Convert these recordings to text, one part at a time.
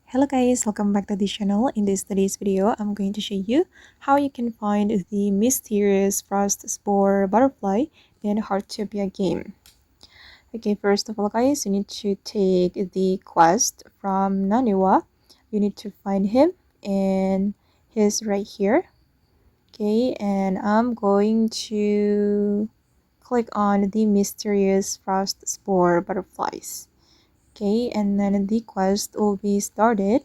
Hello guys, welcome back to the channel. In today's video, I'm going to show you how you can find the mysterious Frostspore butterfly in Heartopia game. Okay, first of all guys, you need to take the quest from Nanua. You need to find him and he's right here. Okay, and I'm going to click on the mysterious Frostspore butterflies. Okay, and then the quest will be started.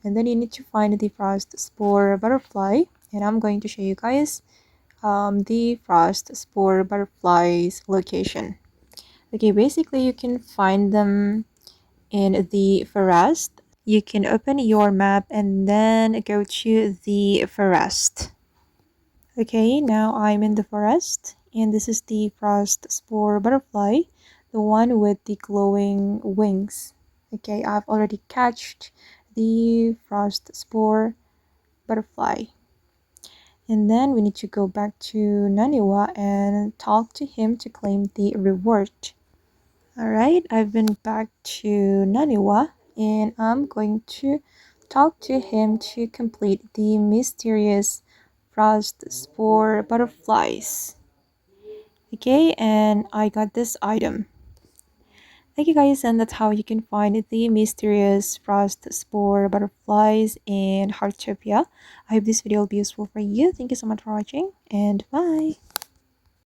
And then you need to find the Frostspore butterfly, and I'm going to show you guys the Frostspore butterflies location. Okay, basically you can find them in the forest. You can open your map and then go to the forest. Okay, now I'm in the forest, and this is the Frostspore butterfly, the one with the glowing wings. Okay, I've already catched the Frostspore butterfly. And then we need to go back to Nanua and talk to him to claim the reward. Alright, I've been back to Nanua and I'm going to talk to him to complete the mysterious Frostspore butterflies. Okay, and I got this item. Thank you guys, and that's how you can find the mysterious Frostspore butterflies in Heartopia. I hope this video will be useful for you. Thank you so much for watching, and bye!